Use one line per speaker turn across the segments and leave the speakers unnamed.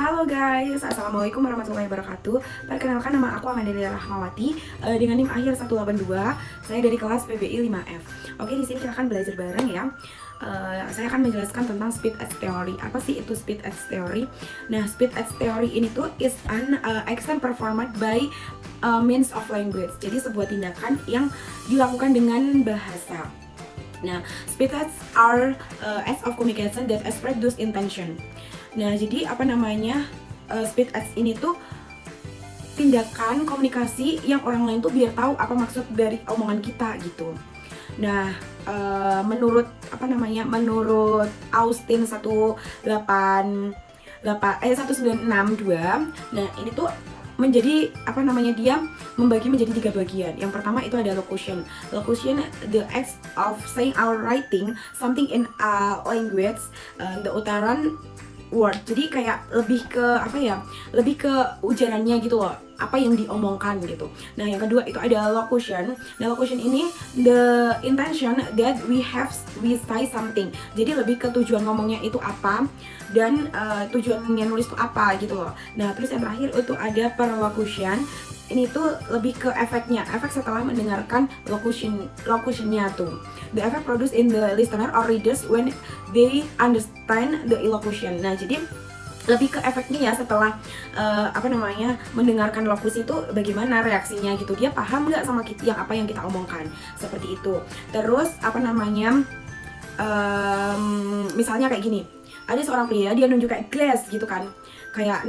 Halo guys, Assalamualaikum warahmatullahi wabarakatuh. Perkenalkan, nama aku Amandelia Rahmawati dengan NIM akhir 182. Saya dari kelas PBI 5F. Oke, di sini kita akan belajar bareng ya. Saya akan menjelaskan tentang speed edge theory. Apa sih itu speed edge theory? Nah, speed edge theory ini tuh is an action performed by means of language. Jadi sebuah tindakan yang dilakukan dengan bahasa. Nah, speed edge are acts of communication that express those intention. Nah, jadi speed edge ini tuh tindakan komunikasi yang orang lain tuh biar tahu apa maksud dari omongan kita gitu. Nah, menurut Austin 1962, nah ini tuh menjadi dia membagi menjadi 3 bagian. Yang pertama itu ada locution. Locution, the act of saying or writing something in a language, the utteran word. Jadi kayak lebih ke ujarannya gitu loh, apa yang diomongkan gitu. Nah, yang kedua itu ada locution. Nah, locution ini the intention that we say something. Jadi lebih ke tujuan ngomongnya itu apa dan tujuannya nulis itu apa gitu loh. Nah, terus yang terakhir itu ada perlocution. Ini tuh lebih ke efeknya, efek setelah mendengarkan locutionnya tuh. The effect produced in the listener or readers when they understand the elocution. Nah, jadi lebih ke efeknya ya setelah mendengarkan lokusi itu bagaimana reaksinya gitu. Dia paham nggak sama apa yang kita omongkan, seperti itu. Terus misalnya kayak gini, ada seorang pria, dia nunjuk kayak glass gitu kan, kayak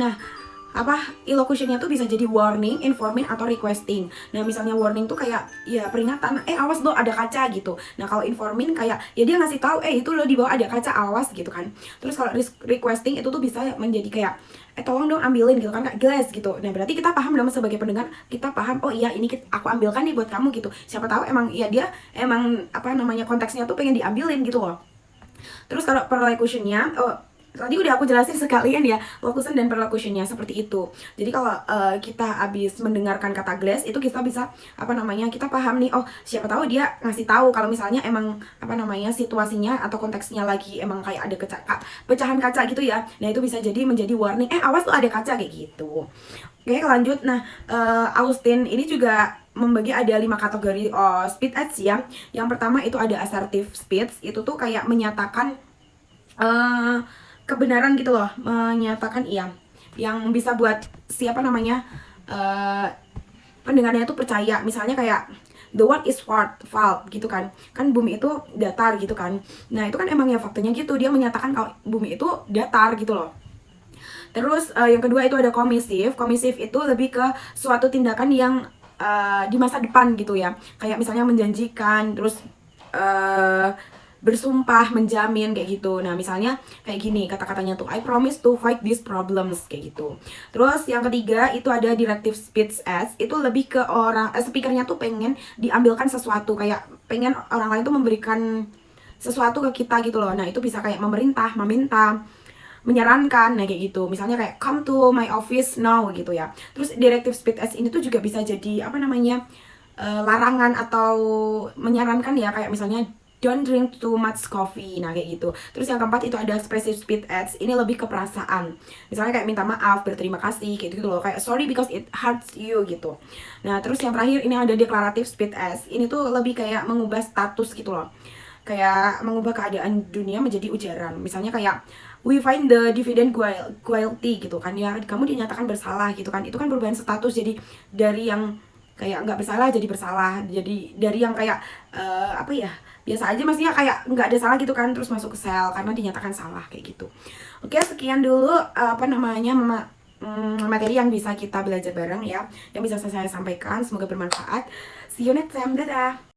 elocutionnya tuh bisa jadi warning, informing, atau requesting. Nah, misalnya warning tuh kayak ya peringatan, awas lo ada kaca gitu. Nah, kalau informing kayak ya dia ngasih tahu, itu lo di bawah ada kaca, awas gitu kan. Terus kalau requesting itu tuh bisa menjadi kayak tolong dong ambilin gitu kan, kayak glass gitu. Nah, berarti kita paham dong sebagai pendengar, kita paham, oh iya ini aku ambilkan nih buat kamu gitu. Siapa tahu dia konteksnya tuh pengen diambilin gitu loh. Terus kalau perlocutionnya, tadi udah aku jelasin sekalian ya, locution dan perlocutionnya seperti itu. Jadi kalau kita habis mendengarkan kata glass itu kita bisa kita paham nih, oh siapa tahu dia ngasih tahu kalau misalnya emang situasinya atau konteksnya lagi emang kayak ada pecahan kaca gitu ya. Nah, itu bisa jadi menjadi warning, awas tuh ada kaca kayak gitu. Oke, lanjut. Nah, Austin ini juga membagi ada 5 kategori speed edge ya. Yang pertama itu ada assertive speech. Itu tuh kayak menyatakan kebenaran gitu loh, menyatakan iya, yang bisa buat pendengarnya itu percaya. Misalnya kayak the world is flat gitu kan bumi itu datar gitu kan. Nah, itu kan emang ya faktanya gitu, dia menyatakan kalau bumi itu datar gitu loh. Terus yang kedua itu ada commissive. Commissive itu lebih ke suatu tindakan yang di masa depan gitu ya, kayak misalnya menjanjikan, terus bersumpah, menjamin kayak gitu. Nah, misalnya kayak gini kata-katanya tuh, I promise to fight these problems kayak gitu. Terus yang ketiga itu ada directive speech as. Itu lebih ke orang speakernya tuh pengen diambilkan sesuatu, kayak pengen orang lain tuh memberikan sesuatu ke kita gitu loh. Nah, itu bisa kayak memerintah, meminta, menyarankan, nah kayak gitu. Misalnya kayak come to my office now gitu ya. Terus directive speech as ini tuh juga bisa jadi larangan atau menyarankan ya, kayak misalnya don't drink too much coffee. Nah, kayak gitu. Terus yang keempat itu ada expressive speech acts. Ini lebih ke perasaan. Misalnya kayak minta maaf, berterima kasih, kayak gitu loh. Kayak sorry because it hurts you gitu. Nah, terus yang terakhir ini ada declarative speech acts. Ini tuh lebih kayak mengubah status gitu loh. Kayak mengubah keadaan dunia menjadi ujaran. Misalnya kayak we find the dividend guilty gitu kan ya. Kamu dinyatakan bersalah gitu kan. Itu kan perubahan status, jadi dari yang kayak nggak bersalah jadi bersalah. Jadi dari yang kayak biasa aja, maksudnya kayak nggak ada salah gitu kan, terus masuk ke sel karena dinyatakan salah kayak gitu. Oke, sekian dulu materi yang bisa kita belajar bareng ya, yang bisa saya sampaikan. Semoga bermanfaat. See you next time, dadah.